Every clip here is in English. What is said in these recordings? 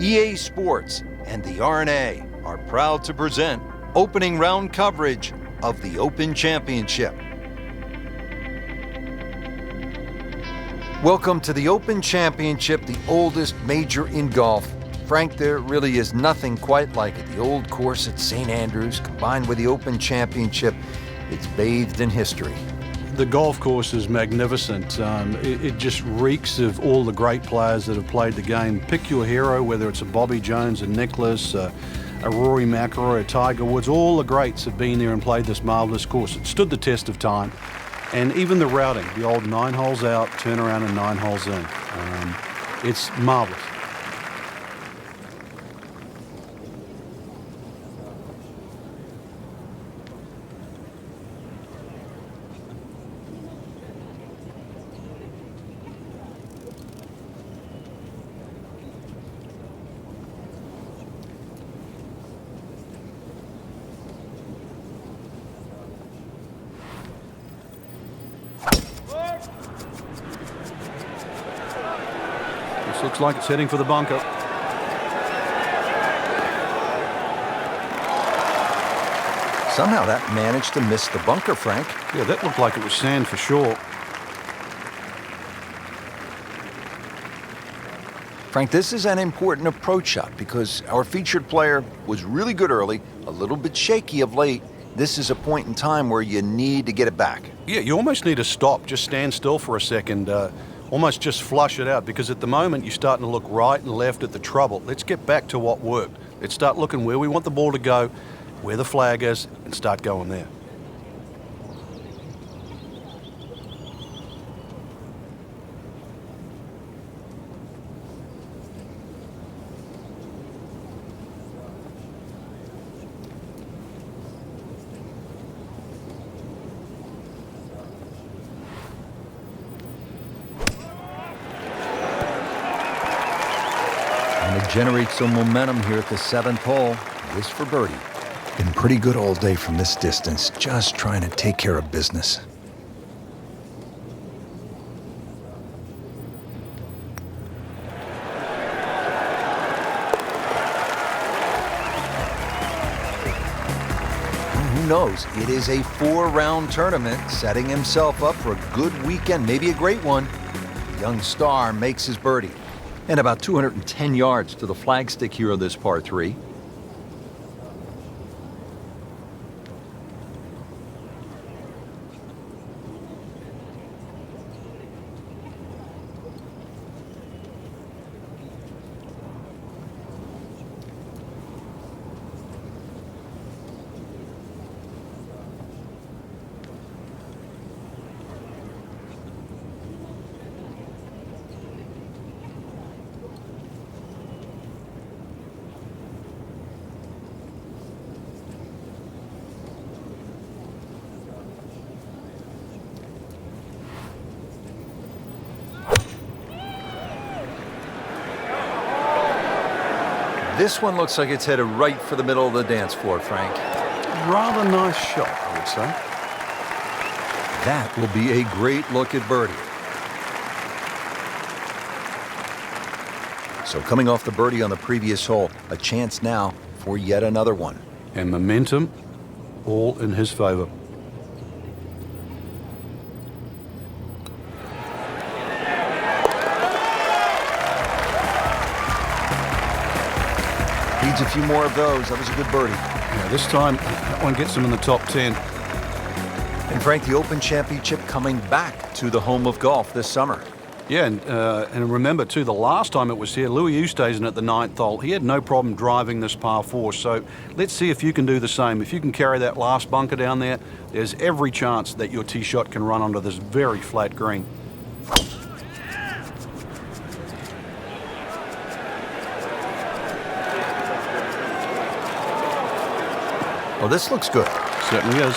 EA Sports and the R&A are proud to present opening round coverage of the Open Championship. Welcome to the Open Championship, the oldest major in golf. Frank, there really is nothing quite like it. The old course at St. Andrews combined with the Open Championship, it's bathed in history. The golf course is magnificent. It just reeks of all the great players that have played the game. Pick your hero, whether it's a Bobby Jones, a Nicklaus, a Rory McIlroy, a Tiger Woods. All the greats have been there and played this marvelous course. It stood the test of time. And even the routing, the old 9 holes out, turn around and 9 holes in. It's marvelous. This looks like it's heading for the bunker. Somehow that managed to miss the bunker, Frank. Yeah, that looked like it was sand for sure. Frank, this is an important approach shot because our featured player was really good early, a little bit shaky of late. This is a point in time where you need to get it back. Yeah, you almost need to stop, just stand still for a second, almost just flush it out, because at the moment you're starting to look right and left at the trouble. Let's get back to what worked. Let's start looking where we want the ball to go, where the flag is, and start going there. And to generate some momentum here at the 7th hole, this for birdie. Been pretty good all day from this distance, just trying to take care of business. Who knows? It is a 4-round tournament, setting himself up for a good weekend, maybe a great one. The young star makes his birdie. And about 210 yards to the flagstick here on this par 3. This one looks like it's headed right for the middle of the dance floor, Frank. Rather nice shot, I would say. That will be a great look at birdie. So coming off the birdie on the previous hole, a chance now for yet another one. And momentum all in his favor. Needs a few more of those. That was a good birdie. Yeah, this time, that one gets him in the top 10. And Frank, the Open Championship coming back to the home of golf this summer. Yeah, and remember, too, the last time it was here, Louis Oosthuizen at the 9th hole, he had no problem driving this par 4. So let's see if you can do the same. If you can carry that last bunker down there, there's every chance that your tee shot can run onto this very flat green. Well, this looks good. Certainly is.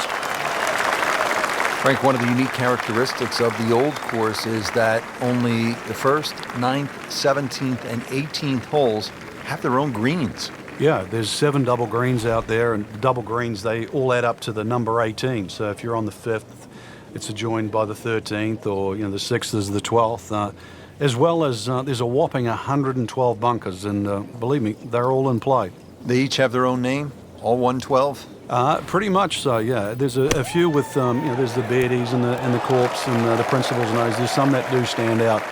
Frank, one of the unique characteristics of the old course is that only the 1st, 9th, 17th, and 18th holes have their own greens. Yeah, there's 7 double greens out there, and the double greens, they all add up to the number 18. So if you're on the 5th, it's adjoined by the 13th, or the 6th is the 12th. as well as there's a whopping 112 bunkers, and believe me, they're all in play. They each have their own name, all 112? Pretty much so, yeah. There's a few with, there's the Beardies and the Corps and the Principals and those. There's some that do stand out,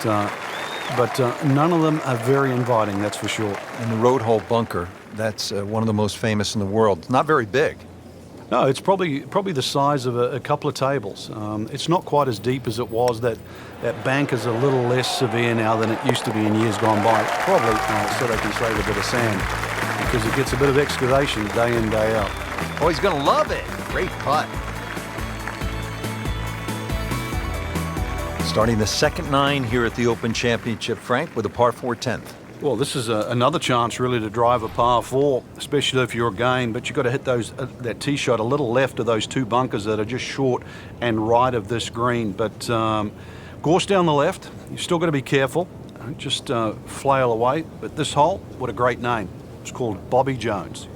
but none of them are very inviting, that's for sure. And the Road Hole bunker, that's one of the most famous in the world. It's not very big. No, it's probably the size of a couple of tables. It's not quite as deep as it was. That bank is a little less severe now than it used to be in years gone by. Probably so they can save a bit of sand, because it gets a bit of excavation day in, day out. Oh, he's going to love it. Great putt. Starting the second 9 here at the Open Championship, Frank, with a par 4 10th. Well, this is another chance really to drive a par 4, especially if you're a game, but you've got to hit that tee shot a little left of those 2 bunkers that are just short and right of this green. But course down the left, you've still got to be careful. Don't just flail away. But this hole, what a great name. It's called Bobby Jones.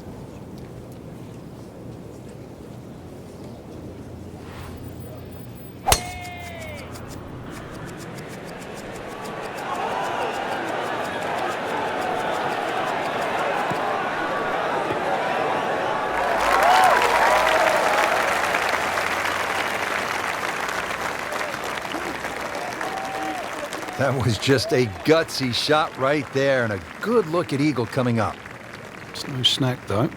That was just a gutsy shot right there, and a good look at eagle coming up. It's no snack, though.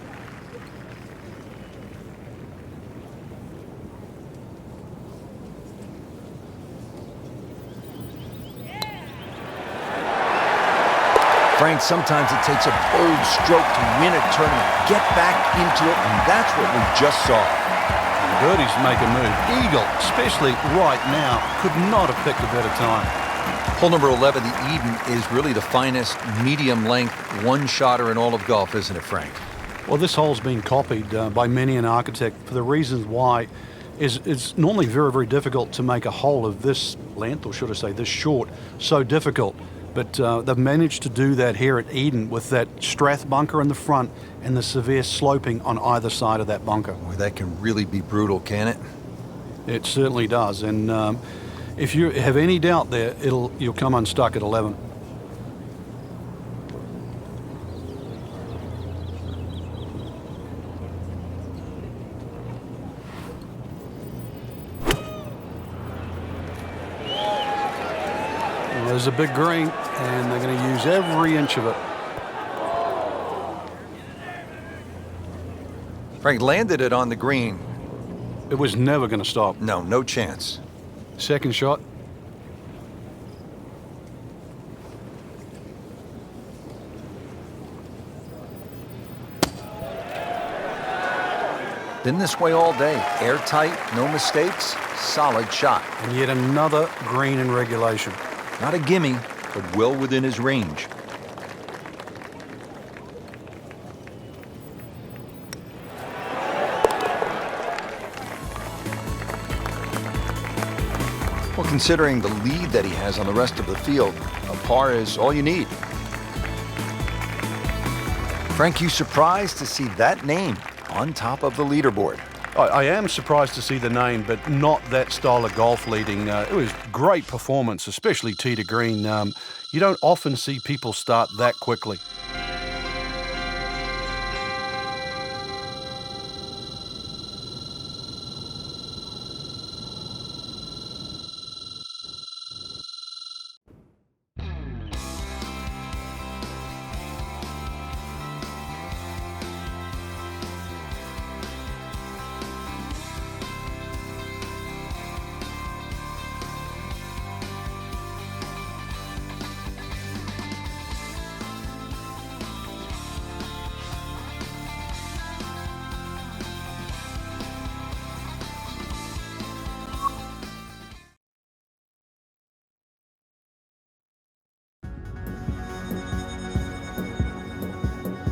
Frank, sometimes it takes a bold stroke to win a tournament. Get back into it, and that's what we just saw. The birdies make a move. Eagle, especially right now, could not have picked a better time. Hole number 11, the Eden, is really the finest medium-length one-shotter in all of golf, isn't it, Frank? Well, this hole's been copied by many an architect for the reasons why it's normally very, very difficult to make a hole of this length, or should I say this short, so difficult. But they've managed to do that here at Eden with that Strath bunker in the front and the severe sloping on either side of that bunker. Boy, that can really be brutal, can it? It certainly does. And if you have any doubt there, you'll come unstuck at 11. Well, there's a big green, and they're going to use every inch of it. Frank landed it on the green. It was never going to stop. No, no chance. Second shot. Been this way all day. Airtight, no mistakes, solid shot. And yet another green in regulation. Not a gimme, but well within his range. Well, considering the lead that he has on the rest of the field, a par is all you need. Frank, you surprised to see that name on top of the leaderboard? I am surprised to see the name, but not that style of golf leading. It was great performance, especially tee to green. You don't often see people start that quickly.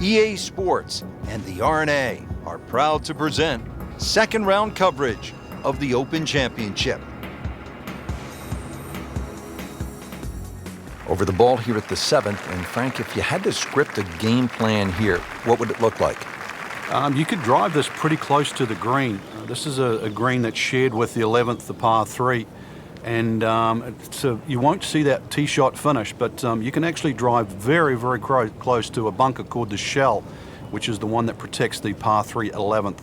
EA Sports and the R&A are proud to present second round coverage of the Open Championship. Over the ball here at the 7th, and Frank, if you had to script a game plan here, what would it look like? You could drive this pretty close to the green. This is a green that's shared with the 11th, the par 3. And so you won't see that tee shot finish, but you can actually drive very, very close to a bunker called the Shell, which is the one that protects the par 3 11th.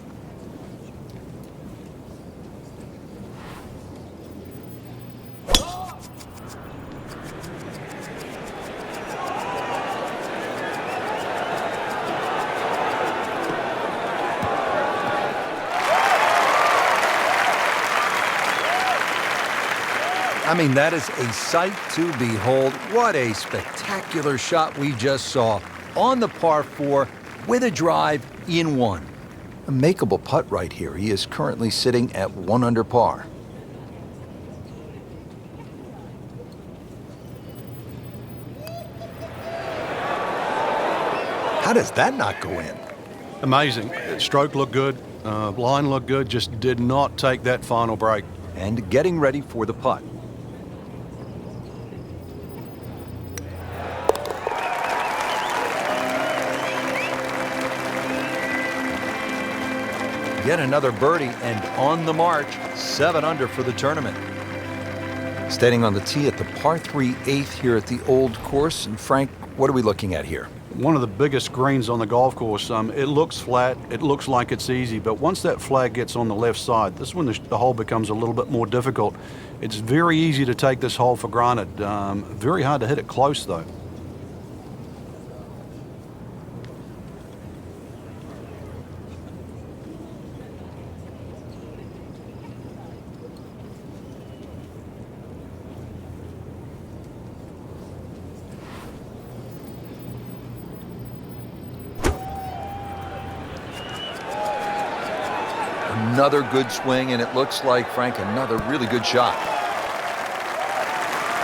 I mean, that is a sight to behold. What a spectacular shot we just saw on the par 4 with a drive in one. A makeable putt right here. He is currently sitting at 1 under par. How does that not go in? Amazing. Stroke looked good, line looked good, just did not take that final break. And getting ready for the putt. Yet another birdie and on the march, 7 under for the tournament. Standing on the tee at the par 3 8th here at the Old Course. And Frank, what are we looking at here? One of the biggest greens on the golf course. It looks flat, it looks like it's easy, but once that flag gets on the left side, this is when the hole becomes a little bit more difficult. It's very easy to take this hole for granted. Very hard to hit it close though. Another good swing, and it looks like, Frank, another really good shot.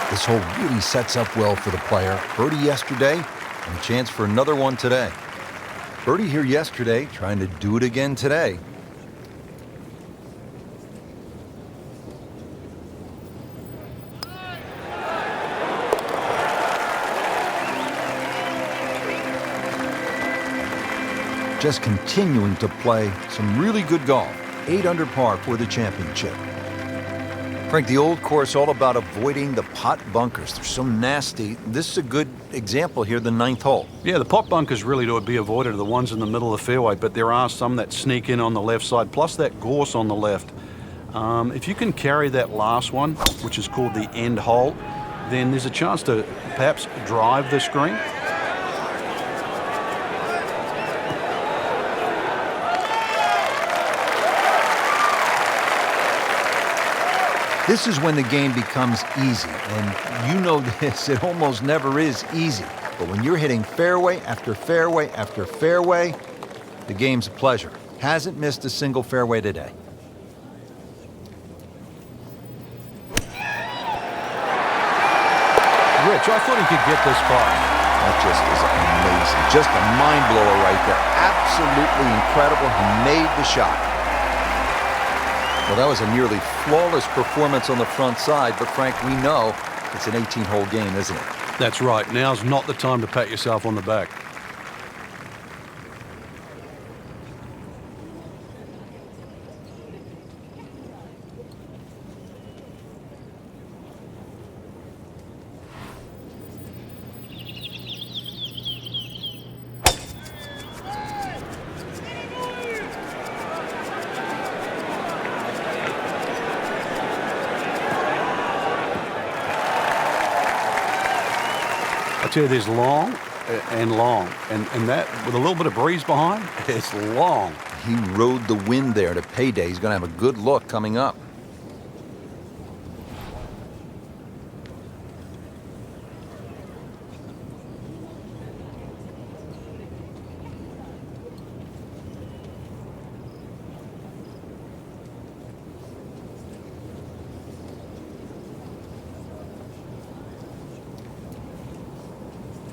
This hole really sets up well for the player. Birdie yesterday, and a chance for another one today. Birdie here yesterday, trying to do it again today. Just continuing to play some really good golf. 8 under par for the championship. Frank, the Old Course all about avoiding the pot bunkers. They're so nasty. This is a good example here, the 9th hole. Yeah, the pot bunkers really to be avoided are the ones in the middle of the fairway, but there are some that sneak in on the left side, plus that gorse on the left. If you can carry that last one, which is called the end hole, then there's a chance to perhaps drive this green. This is when the game becomes easy, and you know this, it almost never is easy. But when you're hitting fairway after fairway after fairway, the game's a pleasure. Hasn't missed a single fairway today. Rich, I thought he could get this far. That just was amazing. Just a mind blower right there. Absolutely incredible. He made the shot. Well, that was a nearly flawless performance on the front side, but Frank, we know it's an 18-hole game, isn't it? That's right. Now's not the time to pat yourself on the back. I tell you, there's long and long, and that with a little bit of breeze behind, it's long. He rode the wind there to payday. He's going to have a good look coming up.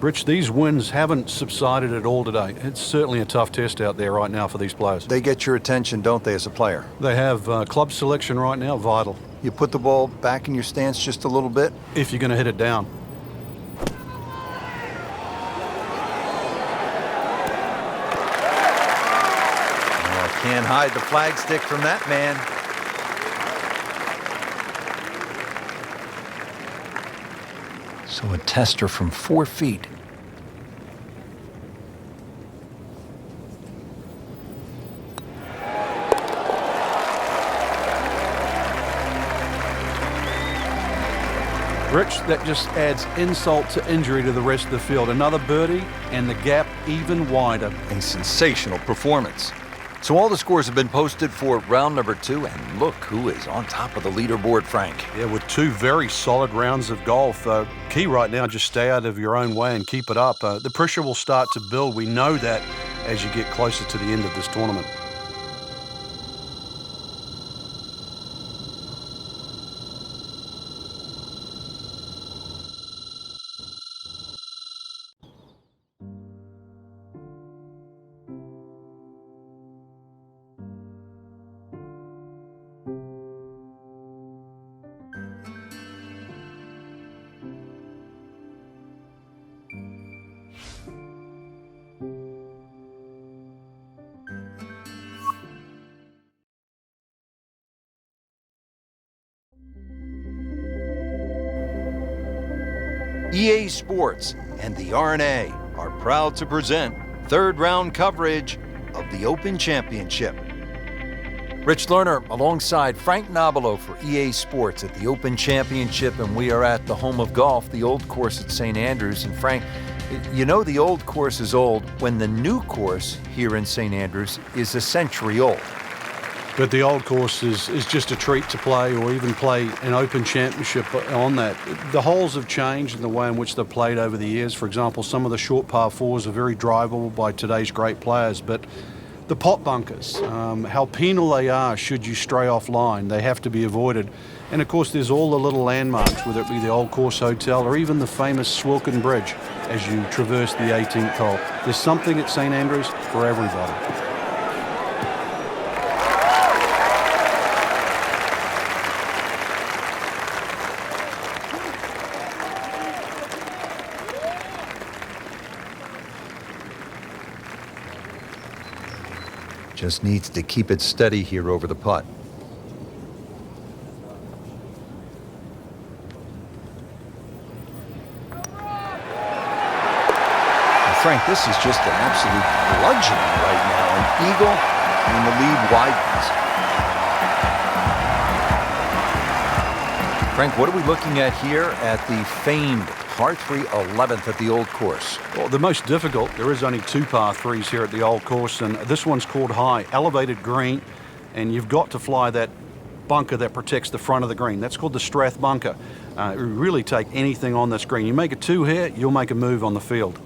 Rich, these winds haven't subsided at all today. It's certainly a tough test out there right now for these players. They get your attention, don't they, as a player? They have club selection right now, vital. You put the ball back in your stance just a little bit. If you're going to hit it down. Oh, can't hide the flagstick from that man. So a tester from 4 feet. Rich, that just adds insult to injury to the rest of the field. Another birdie, and the gap even wider. A sensational performance. So all the scores have been posted for round number 2, and look who is on top of the leaderboard, Frank. Yeah, with 2 very solid rounds of golf. Key right now, just stay out of your own way and keep it up. The pressure will start to build. We know that as you get closer to the end of this tournament. EA Sports and the R&A are proud to present third round coverage of the Open Championship. Rich Lerner alongside Frank Nobilo for EA Sports at the Open Championship, and we are at the home of golf, the old course at St. Andrews. And Frank, you know the old course is old when the new course here in St. Andrews is a century old. But the old course is just a treat to play, or even play an Open Championship on that. The holes have changed in the way in which they're played over the years. For example, some of the short par 4s are very drivable by today's great players, but the pot bunkers, how penal they are should you stray offline. They have to be avoided. And of course, there's all the little landmarks, whether it be the Old Course Hotel or even the famous Swilken Bridge as you traverse the 18th hole. There's something at St. Andrews for everybody. Just needs to keep it steady here over the putt. Well, Frank, this is just an absolute bludgeoning right now. An eagle, and the lead widens. Frank, what are we looking at here at the famed par 3 11th at the old course? Well, the most difficult, there is only 2 par 3s here at the old course, and this one's called high, elevated green, and you've got to fly that bunker that protects the front of the green. That's called the Strath bunker. You really take anything on this green. You make a 2 here, you'll make a move on the field.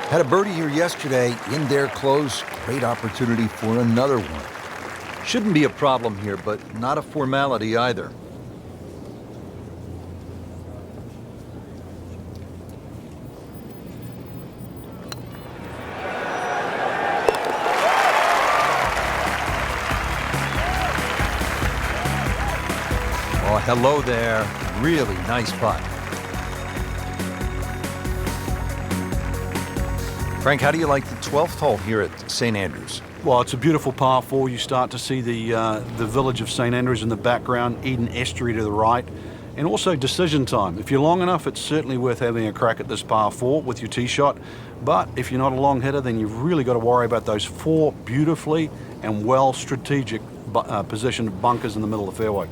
Had a birdie here yesterday in there close. Great opportunity for another one. Shouldn't be a problem here, but not a formality either. Oh, hello there. Really nice putt. Frank, how do you like the 12th hole here at St. Andrews? Well, it's a beautiful par 4. You start to see the village of St. Andrews in the background, Eden Estuary to the right, and also decision time. If you're long enough, it's certainly worth having a crack at this par 4 with your tee shot. But if you're not a long hitter, then you've really got to worry about those 4 beautifully and well strategic positioned bunkers in the middle of the fairway.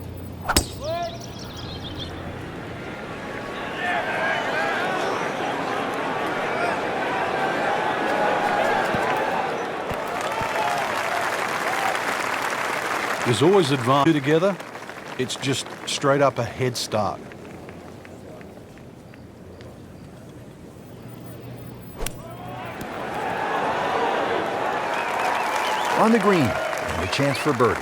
There's always advantage together. It's just straight up a head start. On the green, and a chance for birdie.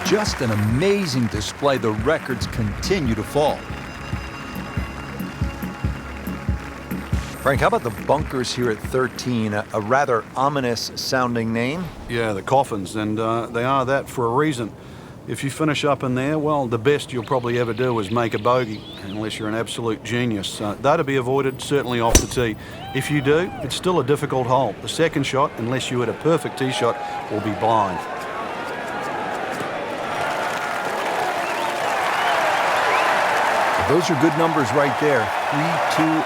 Just an amazing display. The records continue to fall. Frank, how about the bunkers here at 13? A rather ominous sounding name. Yeah, the coffins, and they are that for a reason. If you finish up in there, well, the best you'll probably ever do is make a bogey, unless you're an absolute genius. They're to be avoided, certainly off the tee. If you do, it's still a difficult hole. The second shot, unless you hit a perfect tee shot, will be blind. Those are good numbers right there. 320,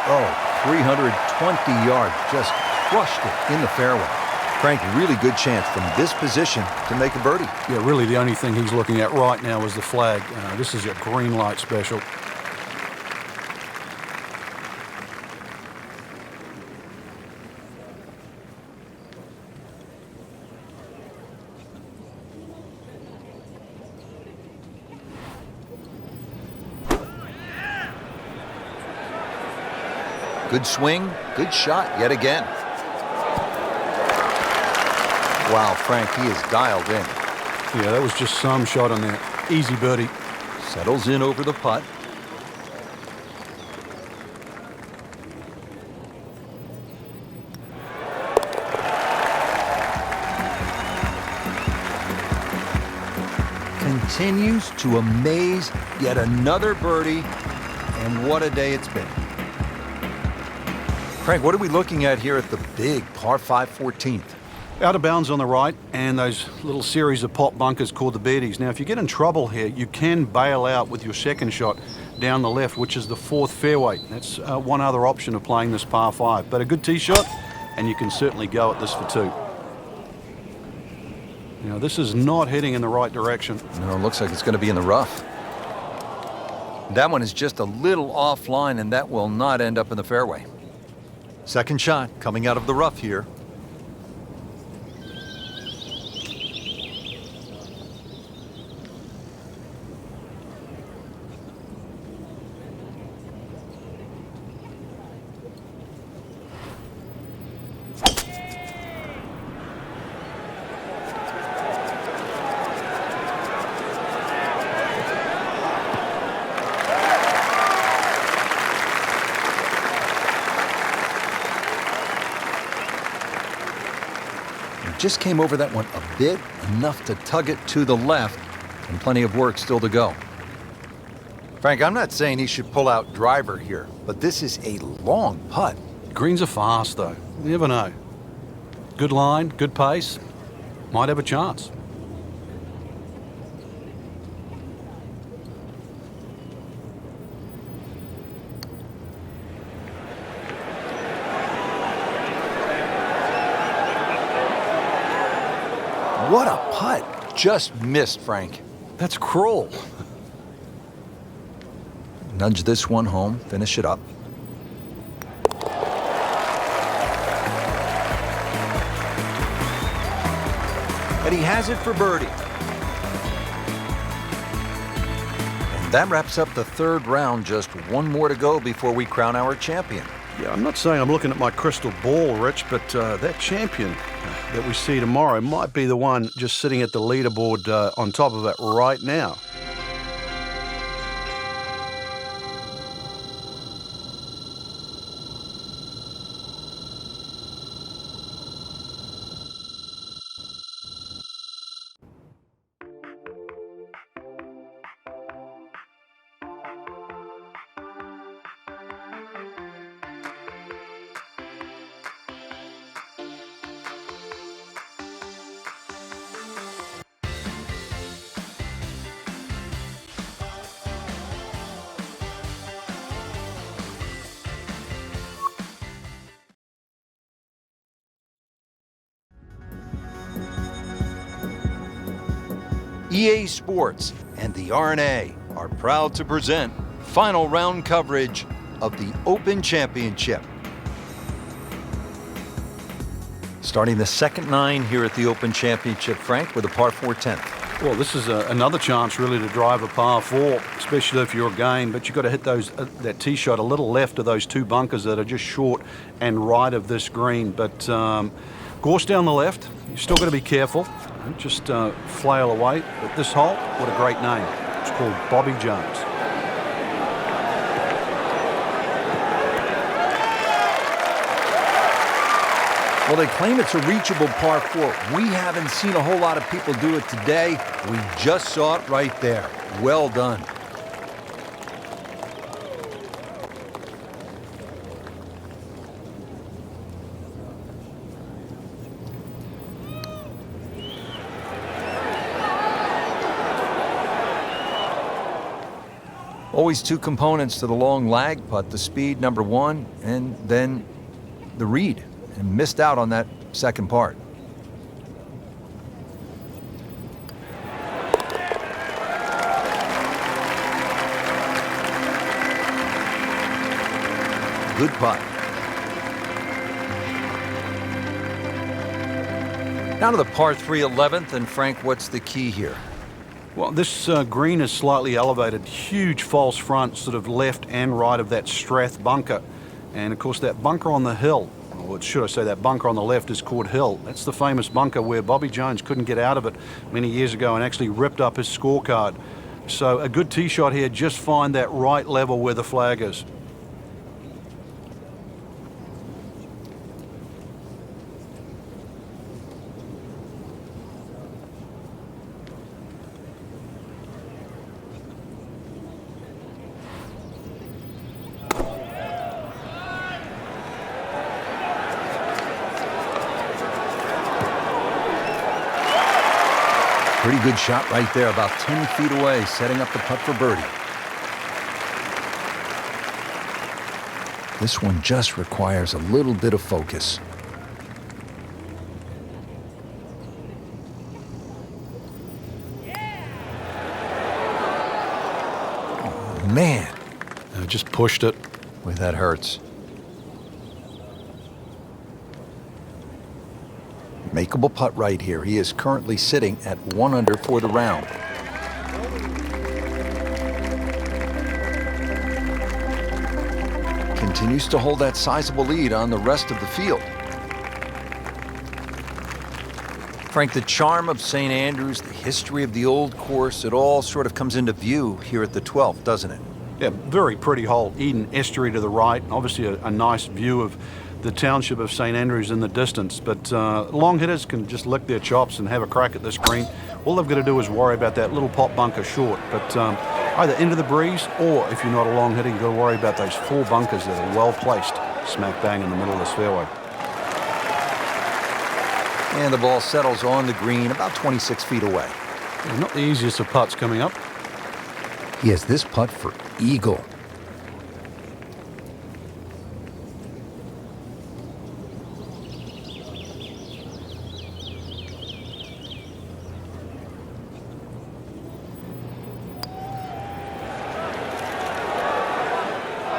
320 yards, just crushed it in the fairway. Frank, really good chance from this position to make a birdie. Yeah, really the only thing he's looking at right now is the flag. This is a green light special. Good swing, good shot yet again. Wow, Frank, he is dialed in. Yeah, that was just some shot on there. Easy birdie. Settles in over the putt. Continues to amaze. Yet another birdie. And what a day it's been. Frank, what are we looking at here at the big par 5 14th? Out of bounds on the right, and those little series of pop bunkers called the birdies. Now, if you get in trouble here, you can bail out with your second shot down the left, which is the fourth fairway. That's one other option of playing this par 5. But a good tee shot, and you can certainly go at this for 2. Now, this is not heading in the right direction. No, it looks like it's going to be in the rough. That one is just a little offline, and that will not end up in the fairway. Second shot coming out of the rough here. Just came over that one a bit, enough to tug it to the left, and plenty of work still to go. Frank, I'm not saying he should pull out driver here, but this is a long putt. Greens are fast, though. You never know. Good line, good pace. Might have a chance. What a putt. Just missed, Frank. That's cruel. Nudge this one home, finish it up. And he has it for birdie. And that wraps up the third round. Just one more to go before we crown our champion. Yeah, I'm not saying I'm looking at my crystal ball, Rich, but that champion that we see tomorrow might be the one just sitting at the leaderboard on top of it right now. EA Sports and the R&A are proud to present final round coverage of the Open Championship. Starting the second 9 here at the Open Championship, Frank, with a par 4 10th. Well, this is another chance really to drive a par 4, especially if you're a game, but you've got to hit those that tee shot a little left of those 2 bunkers that are just short and right of this green. But course down the left, you've still got to be careful. Just flail away. But this hole, what a great name. It's called Bobby Jones. Well, they claim it's a reachable par 4. We haven't seen a whole lot of people do it today. We just saw it right there. Well done. Always two components to the long lag putt, the speed, number one, and then the read. And missed out on that second part. Good putt. Down to the par 3 11th, and Frank, what's the key here? Well, this green is slightly elevated. Huge false front, sort of left and right of that Strath bunker. And, of course, that bunker on the hill, or should I say that bunker on the left, is called Hill. That's the famous bunker where Bobby Jones couldn't get out of it many years ago and actually ripped up his scorecard. So a good tee shot here, just find that right level where the flag is. Pretty good shot right there, about 10 feet away, setting up the putt for birdie. This one just requires a little bit of focus. Oh, man. Just pushed it. Boy, that hurts. Makeable putt right here. He is currently sitting at 1 under for the round. Continues to hold that sizable lead on the rest of the field. Frank, the charm of St. Andrews, the history of the old course, it all sort of comes into view here at the 12th, doesn't it? Yeah, very pretty hole. Eden Estuary to the right. Obviously a nice view of the township of St. Andrews in the distance, but long hitters can just lick their chops and have a crack at this green. All they've got to do is worry about that little pop bunker short, but either into the breeze, or if you're not a long hitter, you've got to worry about those 4 bunkers that are well placed smack bang in the middle of this fairway. And the ball settles on the green about 26 feet away. Yeah, not the easiest of putts coming up. He has this putt for eagle.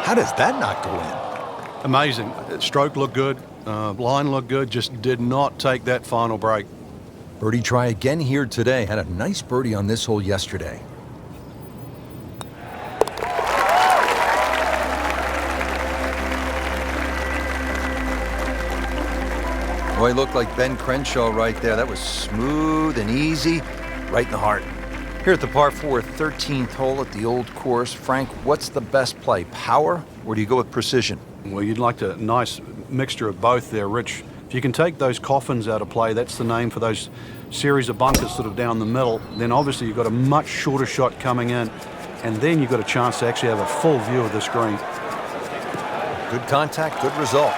How does that not go in? Amazing. Stroke looked good. Line looked good. Just did not take that final break. Birdie try again here today. Had a nice birdie on this hole yesterday. Boy, looked like Ben Crenshaw right there. That was smooth and easy, right in the heart. Here at the par 4 13th hole at the old course, Frank, what's the best play, power, or do you go with precision? Well, you'd like a nice mixture of both there, Rich. If you can take those coffins out of play, that's the name for those series of bunkers sort of down the middle, then obviously you've got a much shorter shot coming in, and then you've got a chance to actually have a full view of this green. Good contact, good result.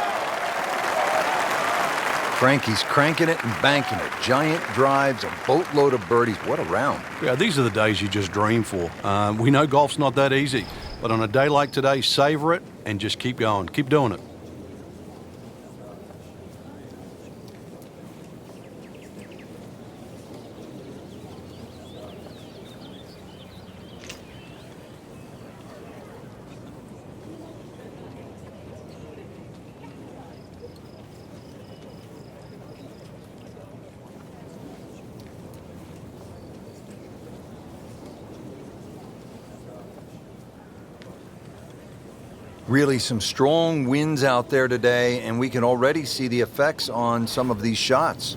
Frankie's cranking it and banking it. Giant drives, a boatload of birdies. What a round. Yeah, these are the days you just dream for. We know golf's not that easy, but on a day like today, savor it and just keep going. Keep doing it. Really some strong winds out there today, and we can already see the effects on some of these shots.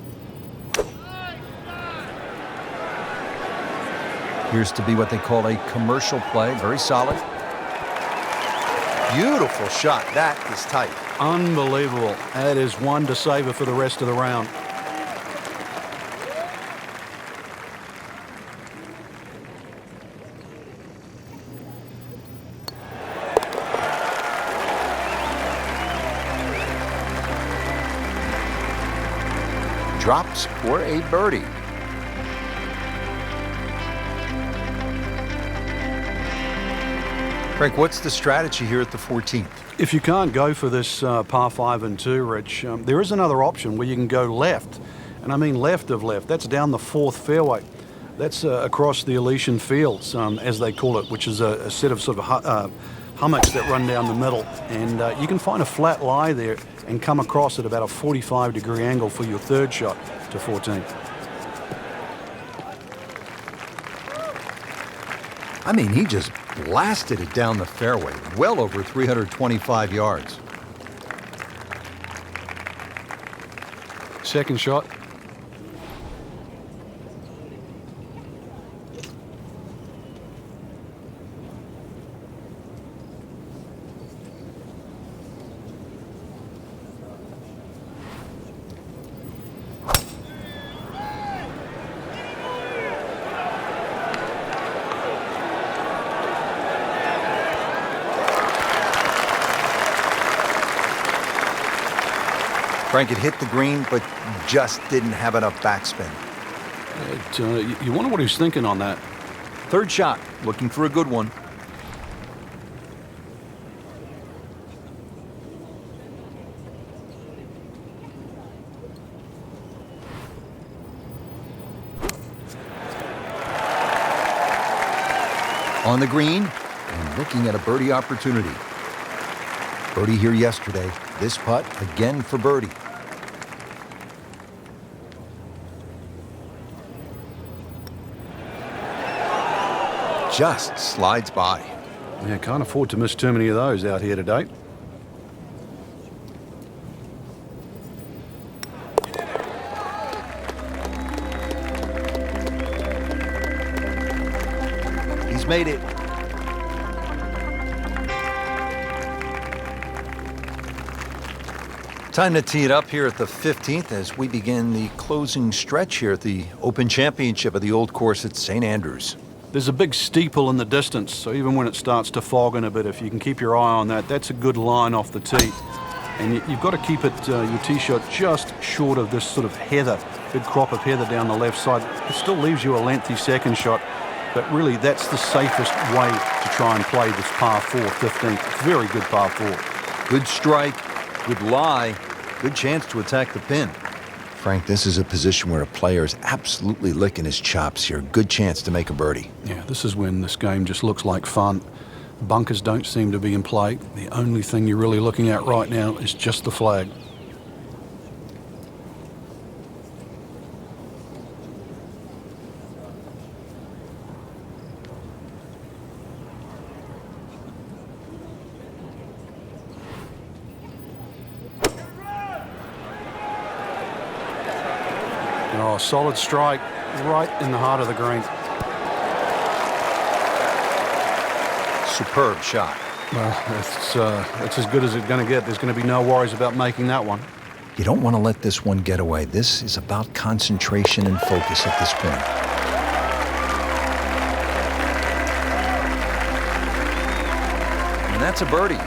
Appears to be what they call a commercial play. Very solid. Beautiful shot. That is tight. Unbelievable. That is one to savor for the rest of the round. Drops for a birdie. Frank, what's the strategy here at the 14th? If you can't go for this par 5 and 2, Rich, there is another option where you can go left. And I mean left of left. That's down the 4th fairway. That's across the Elysian Fields, as they call it, which is a set of sort of hummocks that run down the middle. And you can find a flat lie there and come across at about a 45-degree angle for your 3rd shot to 14. I mean, he just blasted it down the fairway, well over 325 yards. 2nd shot. Frank, it hit the green, but just didn't have enough backspin. You wonder what he's thinking on that. 3rd shot, looking for a good one. On the green, and looking at a birdie opportunity. Birdie here yesterday. This putt again for birdie. Just slides by. Yeah, can't afford to miss too many of those out here today. He's made it. Time to tee it up here at the 15th as we begin the closing stretch here at the Open Championship of the Old Course at St. Andrews. There's a big steeple in the distance, so even when it starts to fog in a bit, if you can keep your eye on that, that's a good line off the tee. And you've got to keep it, your tee shot, just short of this sort of heather, big crop of heather down the left side. It still leaves you a lengthy 2nd shot, but really that's the safest way to try and play this par 4, 15th. Very good par 4. Good strike, good lie, good chance to attack the pin. Frank, this is a position where a player is absolutely licking his chops here. Good chance to make a birdie. Yeah, this is when this game just looks like fun. Bunkers don't seem to be in play. The only thing you're really looking at right now is just the flag. Oh, solid strike right in the heart of the green. Superb shot. Well, it's as good as it's going to get. There's going to be no worries about making that one. You don't want to let this one get away. This is about concentration and focus at this point. And that's a birdie.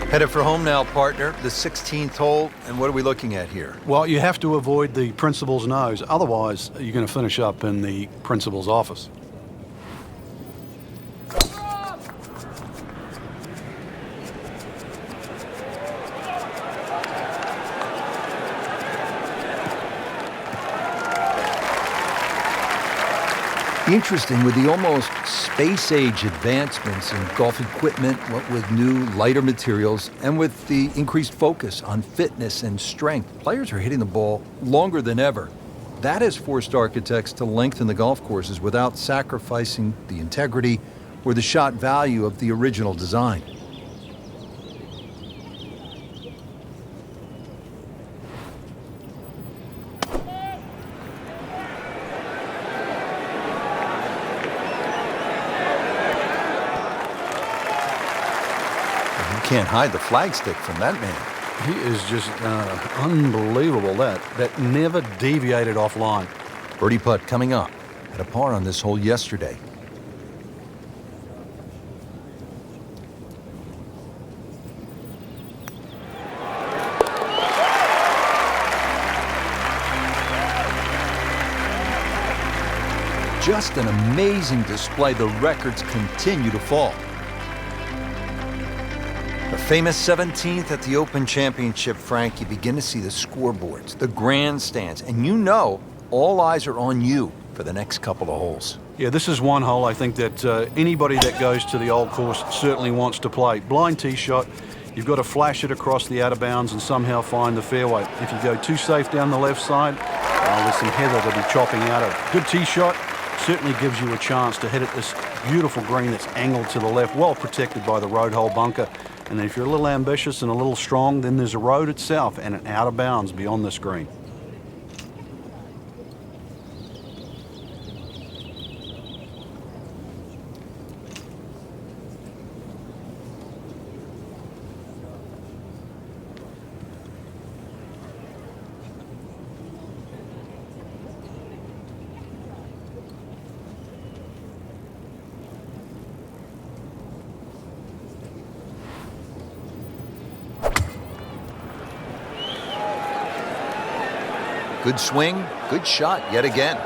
Headed for home now, partner. The 16th hole, and what are we looking at here? Well, you have to avoid the principal's nose. Otherwise, you're going to finish up in the principal's office. Interesting, with the almost space-age advancements in golf equipment, what with new, lighter materials, and with the increased focus on fitness and strength, players are hitting the ball longer than ever. That has forced architects to lengthen the golf courses without sacrificing the integrity or the shot value of the original design. Can't hide the flagstick from that man. He is just unbelievable. That never deviated offline. Birdie putt coming up. Had a par on this hole yesterday. Just an amazing display. The records continue to fall. The famous 17th at the Open Championship, Frank. You begin to see the scoreboards, the grandstands, and you know all eyes are on you for the next couple of holes. Yeah, this is one hole I think that anybody that goes to the old course certainly wants to play. Blind tee shot. You've got to flash it across the out of bounds and somehow find the fairway. If you go too safe down the left side, there's some heather to be chopping out of. Good tee shot. Certainly gives you a chance to hit at this beautiful green that's angled to the left, well protected by the road hole bunker. And if you're a little ambitious and a little strong, then there's a road itself and an out of bounds beyond this green. Good swing, good shot yet again. I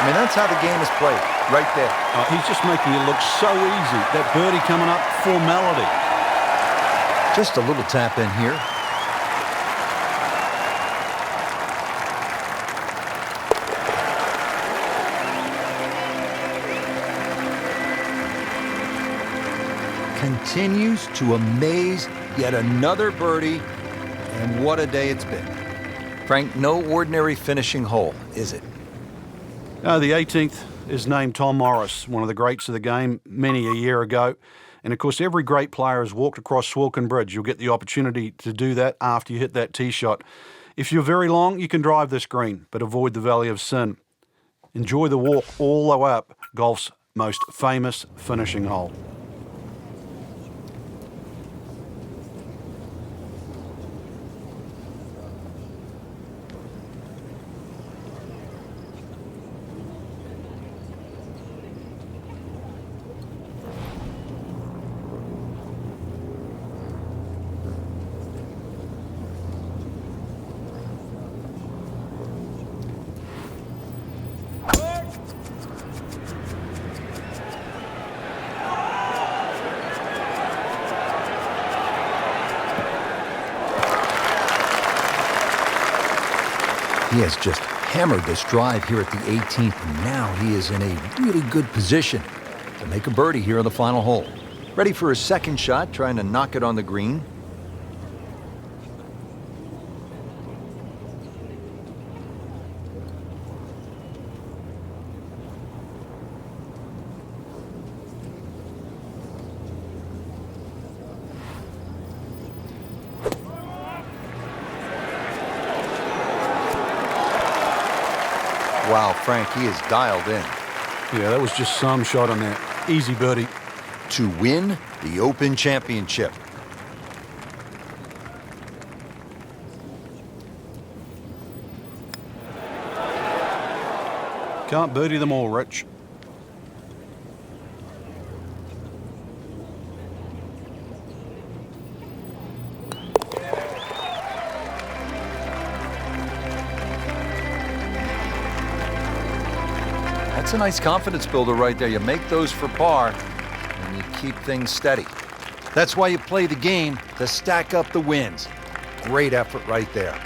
mean, that's how the game is played, right there. He's just making it look so easy. That birdie coming up, formality. Just a little tap in here. Continues to amaze. Yet another birdie. And what a day it's been. Frank, no ordinary finishing hole, is it? The 18th is named Tom Morris, one of the greats of the game many a year ago. And of course, every great player has walked across Swilcan Bridge. You'll get the opportunity to do that after you hit that tee shot. If you're very long, you can drive this green, but avoid the Valley of Sin. Enjoy the walk all the way up golf's most famous finishing hole. He has just hammered this drive here at the 18th, and now he is in a really good position to make a birdie here on the final hole. Ready for his second shot, trying to knock it on the green. Wow, Frank, he is dialed in. Yeah, that was just some shot on that. Easy birdie. To win the Open Championship. Can't birdie them all, Rich. That's a nice confidence builder right there. You make those for par, and you keep things steady. That's why you play the game, to stack up the wins. Great effort right there.